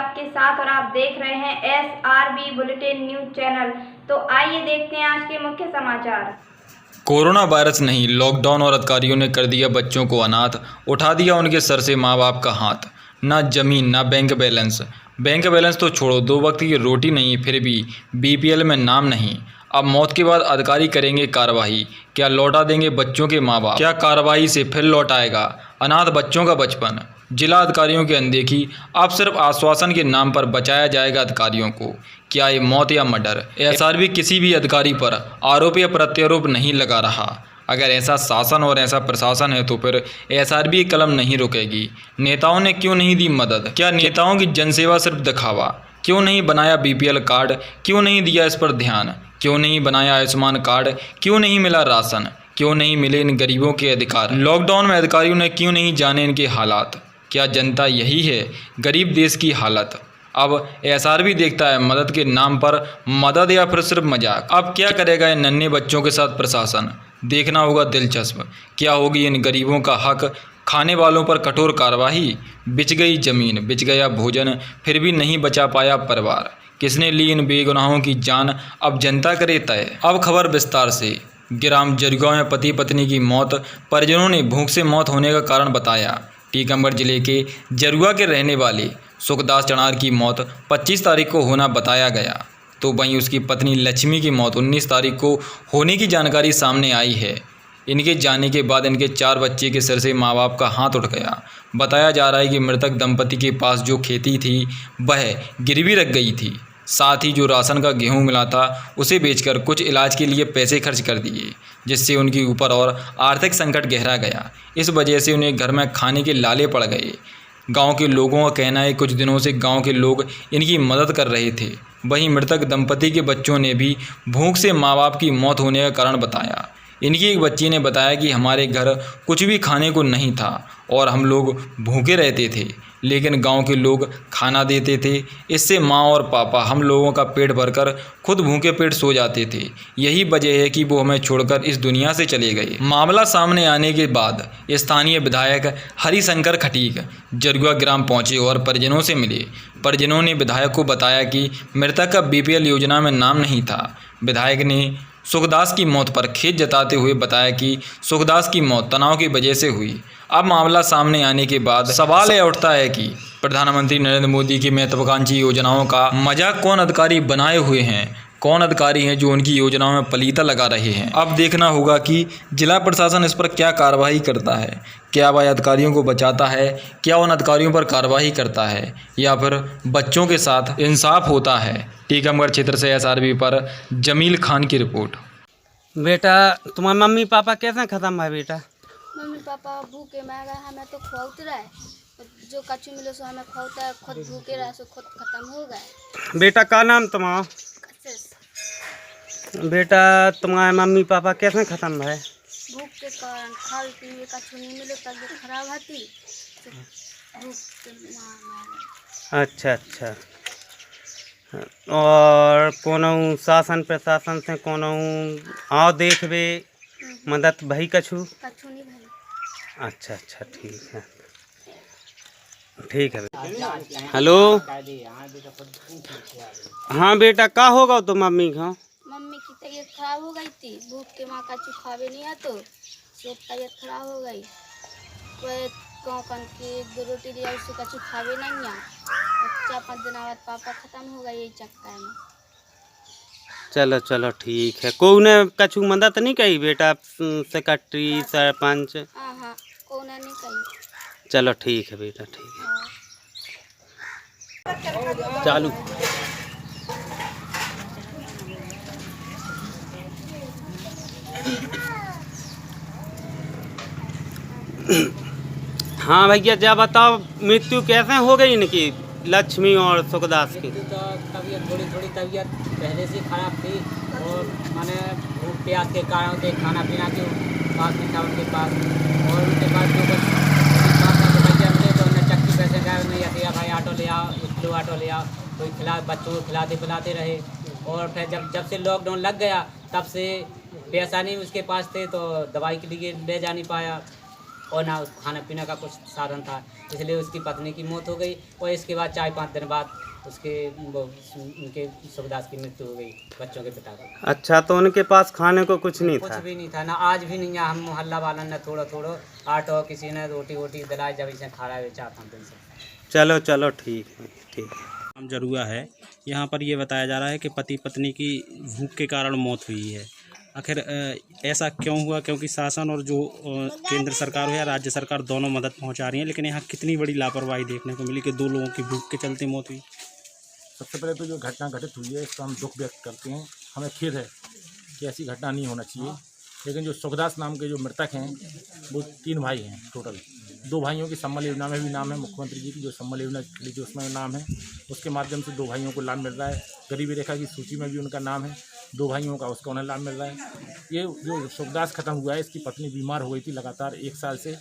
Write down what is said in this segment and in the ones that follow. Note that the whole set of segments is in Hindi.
आपके साथ और आप देख रहे हैं SRB बुलेटिन न्यूज चैनल। तो आइए देखते हैं आज के मुख्य समाचार। कोरोना वायरस नहीं, लॉकडाउन और अधिकारियों ने कर दिया बच्चों को अनाथ, उठा दिया उनके सर से माँ बाप का हाथ। ना जमीन ना बैंक बैलेंस तो छोड़ो, 2 वक्त की रोटी नहीं, फिर भी BPL में नाम नहीं। अब मौत के बाद अधिकारी करेंगे कार्रवाई, क्या लौटा देंगे बच्चों के माँ बाप? क्या कार्रवाई से फिर लौट आएगा अनाथ बच्चों का बचपन? जिला अधिकारियों की अनदेखी, अब सिर्फ आश्वासन के नाम पर बचाया जाएगा अधिकारियों को। क्या ये मौत या मर्डर? SRB किसी भी अधिकारी पर आरोप या प्रत्यारोप नहीं लगा रहा। अगर ऐसा शासन और ऐसा प्रशासन है तो फिर SRB की कलम नहीं रुकेगी। नेताओं ने क्यों नहीं दी मदद? क्या नेताओं की जनसेवा सिर्फ दिखावा? क्यों नहीं बनाया BPL कार्ड? क्यों नहीं दिया इस पर ध्यान? क्यों नहीं बनाया आयुष्मान कार्ड? क्यों नहीं मिला राशन? क्यों नहीं मिले इन गरीबों के अधिकार? लॉकडाउन में अधिकारियों ने क्यों नहीं जाने इनके हालात? क्या जनता यही है गरीब देश की हालत? अब SRB देखता है मदद के नाम पर मदद या फिर सिर्फ मजाक। अब क्या करेगा इन नन्हे बच्चों के साथ प्रशासन? देखना होगा दिलचस्प। क्या होगी इन गरीबों का हक? खाने वालों पर कठोर कार्रवाई? बिच गई जमीन, बिच गया भोजन, फिर भी नहीं बचा पाया परिवार। किसने ली इन बेगुनाहों की जान? अब जनता करे तय। अब खबर विस्तार से। ग्राम जरुआ में पति पत्नी की मौत, परिजनों ने भूख से मौत होने का कारण बताया। टीकमगढ़ जिले के जरुआ के रहने वाले सुखदास चनार की मौत 25 तारीख को होना बताया गया, तो वहीं उसकी पत्नी लक्ष्मी की मौत 19 तारीख को होने की जानकारी सामने आई है। इनके जाने के बाद इनके 4 बच्चे के सिर से माँ बाप का हाथ उठ गया। बताया जा रहा है कि मृतक दंपति के पास जो खेती थी वह गिरवी रख गई थी, साथ ही जो राशन का गेहूं मिला था उसे बेचकर कुछ इलाज के लिए पैसे खर्च कर दिए, जिससे उनके ऊपर और आर्थिक संकट गहरा गया। इस वजह से उन्हें घर में खाने के लाले पड़ गए। गांव के लोगों का कहना है कुछ दिनों से गांव के लोग इनकी मदद कर रहे थे। वहीं मृतक दंपति के बच्चों ने भी भूख से माँ बाप की मौत होने का कारण बताया। इनकी एक बच्ची ने बताया कि हमारे घर कुछ भी खाने को नहीं था और हम लोग भूखे रहते थे, लेकिन गांव के लोग खाना देते थे। इससे माँ और पापा हम लोगों का पेट भरकर खुद भूखे पेट सो जाते थे। यही वजह है कि वो हमें छोड़कर इस दुनिया से चले गए। मामला सामने आने के बाद स्थानीय विधायक हरिशंकर खटीक जरुआ ग्राम पहुंचे और परिजनों से मिले। परिजनों ने विधायक को बताया कि मृतक का BPL योजना में नाम नहीं था। विधायक ने सुखदास की मौत पर खेद जताते हुए बताया कि सुखदास की मौत तनाव की वजह से हुई। अब मामला सामने आने के बाद सवाल यह उठता है कि प्रधानमंत्री नरेंद्र मोदी की महत्वाकांक्षी योजनाओं का मजाक कौन अधिकारी बनाए हुए हैं? कौन अधिकारी हैं जो उनकी योजनाओं में पलीता लगा रहे हैं? अब देखना होगा कि जिला प्रशासन इस पर क्या कार्रवाई करता है। क्या वह अधिकारियों को बचाता है? क्या उन अधिकारियों पर कार्रवाई करता है या फिर बच्चों के साथ इंसाफ होता है? टीकमगढ़ क्षेत्र से SRB पर जमील खान की रिपोर्ट। बेटा तुम्हारे मम्मी पापा कैसे खत्म है बेटा? मम्मी पापा भूखे मर गए, हमें तो खुद रहा है, जो कच्ची मिले सो हमें खुद है, खुद भूखे रहे सो खुद खत्म हो गए। बेटा का नाम तुम्हारा? बेटा तुम्हारे मम्मी पापा कैसे खत्म है? भूख के कारण खाल पीने का नहीं मिले, तबीयत खराब होती तो भूख के मार। अच्छा अच्छा। और कोनो शासन प्रशासन से कोनो आओ देखबे मदद भई कछु नहीं भाई। अच्छा अच्छा ठीक है ठीक है। हेलो हाँ बेटा का होगा तो मम्मी का? मम्मी की तबीयत खराब हो गई थी, भूख के माँ कच्चू खावे नहीं आतो, तो तबीयत खराब हो गई। गाँव के 2 रोटी लिया, उससे कच्चू खावे नहीं आ। 4-5 दिन बाद पापा खत्म हो गए यही चक्कर में। चलो चलो ठीक है। कोई ने कछु मदद नहीं कही बेटा? सेक्रेटरी सरपंच? हाँ कौन नहीं कही। चलो ठीक है बेटा ठीक है। चालू हाँ भैया जा बताओ, मृत्यु कैसे हो गई इनकी लक्ष्मी और सुखदास की? तो तबीयत थोड़ी तबीयत पहले से खराब थी और मैंने भूख प्यास के कारण से खाना पीना के पास नहीं था उनके पास, और उनके पास जो भैया मिले तो उन्हें चक्की पैसे गए, उन्हें या भाई ऑटो ले आओ, स्लो ऑटो ले आओ, कोई बच्चों को खिलाते पिलाते रहे। और फिर जब से लॉकडाउन लग गया तब से पैसा नहीं उसके पास थे तो दवाई के लिए ले जा नहीं पाया। और ना उस खाने पीने का कुछ साधन था, इसलिए उसकी पत्नी की मौत हो गई। और इसके बाद 4-5 दिन बाद उनके सुखदास की मृत्यु हो गई, बच्चों के पिता का। अच्छा, तो उनके पास खाने को कुछ नहीं कुछ था? भी नहीं था ना, आज भी नहीं है। हम मोहल्ला वालों ने थोड़ा थोड़ा आटा, किसी ने रोटी वोटी दिलाई, जब इसे खा रहा है 4-5 दिन से। चलो चलो ठीक है, ठीक है। नाम जरुआ है। यहाँ पर ये बताया जा रहा है कि पति पत्नी की भूख के कारण मौत हुई है। आखिर ऐसा क्यों हुआ? क्योंकि शासन और जो केंद्र सरकार हो या राज्य सरकार दोनों मदद पहुँचा रही है, लेकिन यहाँ कितनी बड़ी लापरवाही देखने को मिली कि 2 लोगों की भूख के चलते मौत हुई। सबसे पहले तो जो घटना घटित हुई है इसका हम दुख व्यक्त करते हैं। हमें खेद है कि ऐसी घटना नहीं होना चाहिए। लेकिन जो सुखदास नाम के जो मृतक हैं वो 3 भाई हैं टोटल। 2 भाइयों की सम्मल योजना में भी नाम है, मुख्यमंत्री जी की जो सम्मल योजना चली थी उसमें नाम है। उसके माध्यम से 2 भाइयों को लाभ मिल रहा है। गरीबी रेखा की सूची में भी उनका नाम है, 2 भाइयों का, उसका उन्हें लाभ मिल रहा है। ये जो सुखदास खत्म हुआ है, इसकी पत्नी बीमार हो गई थी लगातार 1 साल से।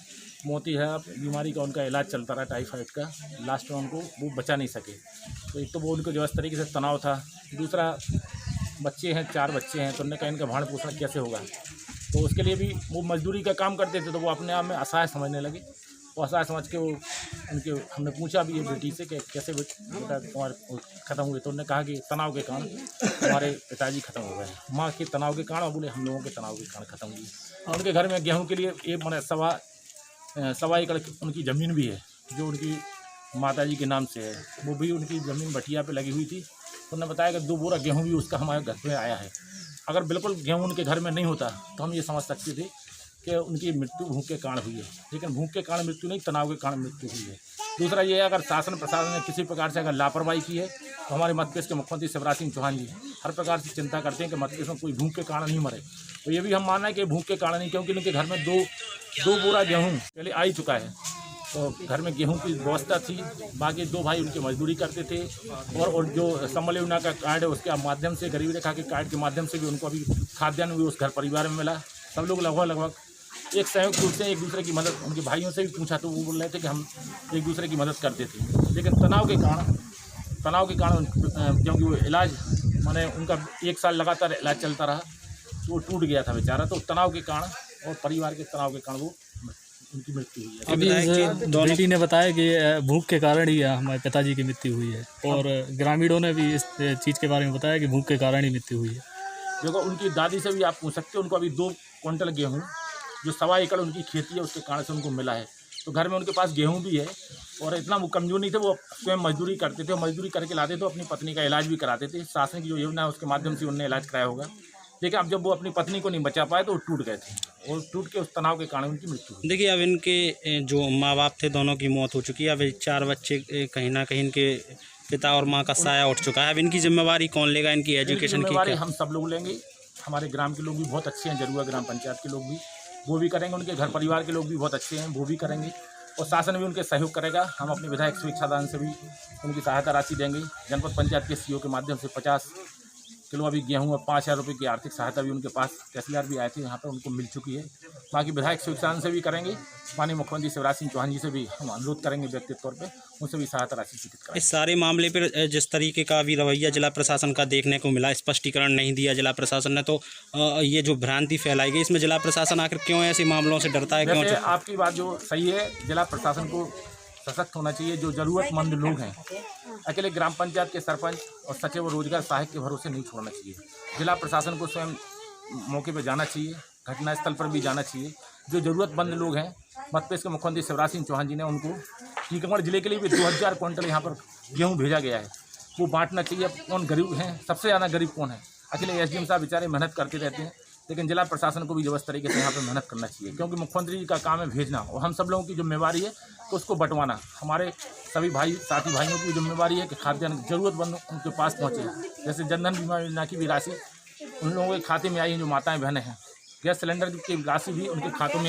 मोती है बीमारी का उनका इलाज चलता रहा टाइफाइड का, लास्ट में उनको वो बचा नहीं सके। तो एक तो वो उनको जो इस तरीके से तनाव था, दूसरा बच्चे हैं, 4 बच्चे हैं, तो उन्होंने कहा इनका भरण पोषण कैसे होगा। तो उसके लिए भी वो मजदूरी का काम करते थे, तो वो अपने आप में असहाय समझने लगे। वो असहाय समझ के वो उनके हमने पूछा भी है बेटी से कि कैसे बेटा तुम्हारे ख़त्म हुए, तो उन्होंने कहा कि तनाव के कारण हमारे पिताजी खत्म हो गए। माँ के तनाव के कारण, बोले हम लोगों के तनाव के कारण खत्म हुई। और उनके घर में गेहूँ के लिए एक मैंने सवा एकड़ उनकी ज़मीन भी है जो उनकी माताजी के नाम से है। वो भी उनकी ज़मीन बटिया पे लगी हुई थी। उन्होंने बताया कि 2 बोरा गेहूँ भी उसका हमारे घर पे आया है। अगर बिल्कुल गेहूँ उनके घर में नहीं होता तो हम ये समझ सकते थे कि उनकी मृत्यु भूख के कारण हुई है। लेकिन भूख के कारण मृत्यु नहीं, तनाव के कारण मृत्यु हुई है। दूसरा ये है, अगर शासन प्रशासन ने किसी प्रकार से अगर लापरवाही की है तो हमारे मध्य प्रदेश के मुख्यमंत्री शिवराज सिंह चौहान जी हर प्रकार से चिंता करते हैं कि मध्य प्रदेश में कोई भूख के कारण नहीं मरे। तो ये भी हम मानना है कि भूख के कारण नहीं, क्योंकि उनके घर में दो बोरा गेहूँ पहले आ ही चुका है। तो घर में गेहूं की व्यवस्था थी। बाकी 2 भाई उनकी मजदूरी करते थे और जो सम्मल योजना का कार्ड है उसके माध्यम से, गरीबी रेखा के कार्ड के माध्यम से भी उनको अभी खाद्यान्न भी उस घर परिवार में मिला। सब लोग लगभग एक संयुक्त रूप से एक दूसरे की मदद, उनके भाइयों से भी पूछा तो वो बोल रहे थे कि हम एक दूसरे की मदद करते थे। लेकिन तनाव के कारण क्योंकि वो इलाज माने उनका 1 साल लगातार इलाज चलता रहा तो वो टूट गया था बेचारा। तो तनाव के कारण और परिवार के तनाव के कारण वो उनकी मृत्यु हुई है। अभी बेटी ने बताया कि भूख के कारण ही हमारे पिताजी की मृत्यु हुई है, और ग्रामीणों ने भी इस चीज़ के बारे में बताया कि भूख के कारण ही मृत्यु हुई है। देखो, उनकी दादी से भी आप पूछ सकते हो, उनको अभी 2 क्विंटल गेहूँ जो 1.25 एकड़ उनकी खेती है उसके कारण से उनको मिला है। तो घर में उनके पास गेहूँ भी है और इतना वो कमज़ोर नहीं थे, वो स्वयं मजदूरी करते थे, मजदूरी करके लाते थे, अपनी पत्नी का इलाज भी कराते थे। शासन की जो योजना है उसके माध्यम से उन्होंने इलाज कराया होगा। लेकिन अब जब वो अपनी पत्नी को नहीं बचा पाए तो वो टूट गए थे और टूट के उस तनाव के कारण उनकी मृत्यु हुई। देखिए, अब इनके जो माँ बाप थे दोनों की मौत हो चुकी है। अब 4 बच्चे, कहीं ना कहीं इनके पिता और माँ का साया उठ चुका है। अब इनकी जिम्मेवारी कौन लेगा? इनकी एजुकेशन की जिम्मेवारी हम सब लोग लेंगे। हमारे ग्राम के लोग भी बहुत अच्छे हैं, जरुआ ग्राम पंचायत के लोग भी वो भी करेंगे, उनके घर परिवार के लोग भी बहुत अच्छे हैं, वो भी करेंगे और शासन भी उनके सहयोग करेगा। हम अपने विधायक स्वेच्छादान से भी उनकी सहायता राशि देंगे। जनपद पंचायत के सीओ के माध्यम से 50 किलो अभी गेहूँ और 5,000 रुपये की आर्थिक सहायता भी उनके पास तहसीलदार भी आए थे, यहाँ पर उनको मिल चुकी है। बाकी विधायक स्वेच्छादान से भी करेंगे। माननीय मुख्यमंत्री शिवराज सिंह चौहान जी से भी हम अनुरोध करेंगे व्यक्तिगत तौर पे, उनसे भी सहायता राशि स्वीकृत करेंगे। इस सारे मामले पर जिस तरीके का भी रवैया जिला प्रशासन का देखने को मिला, स्पष्टीकरण नहीं दिया जिला प्रशासन ने, तो ये जो भ्रांति फैलाई गई, इसमें जिला प्रशासन आखिर क्यों ऐसे मामलों से डरता है? क्यों? आपकी बात जो सही है, जिला प्रशासन को सशक्त होना चाहिए। जो ज़रूरतमंद लोग हैं, अकेले ग्राम पंचायत के सरपंच और सचिव और रोजगार सहायक के भरोसे नहीं छोड़ना चाहिए। जिला प्रशासन को स्वयं मौके पर जाना चाहिए, घटनास्थल पर भी जाना चाहिए। जो ज़रूरतमंद लोग हैं, मध्य प्रदेश के मुख्यमंत्री शिवराज सिंह चौहान जी ने उनको टीकमगढ़ जिले के लिए भी 2000 क्विंटल यहाँ पर गेहूँ भेजा गया है, वो बांटना चाहिए। कौन गरीब हैं, सबसे ज़्यादा गरीब कौन है? अकेले एसडीएम साहब बेचारे मेहनत करते रहते हैं, लेकिन जिला प्रशासन को भी जो इस तरीके से यहाँ पर मेहनत करना चाहिए, क्योंकि मुख्यमंत्री जी का काम है भेजना और हम सब लोगों की जिम्मेवारी है तो उसको बंटवाना। हमारे सभी भाई साथी भाइयों की जिम्मेवारी है कि खाद्यान्न ज़रूरतमंद उनके पास पहुँचे। जैसे जनधन बीमा योजना की भी राशि उन लोगों के खाते में आई है, जो माताएं बहनें हैं। गैस सिलेंडर की राशि भी उनके खातों में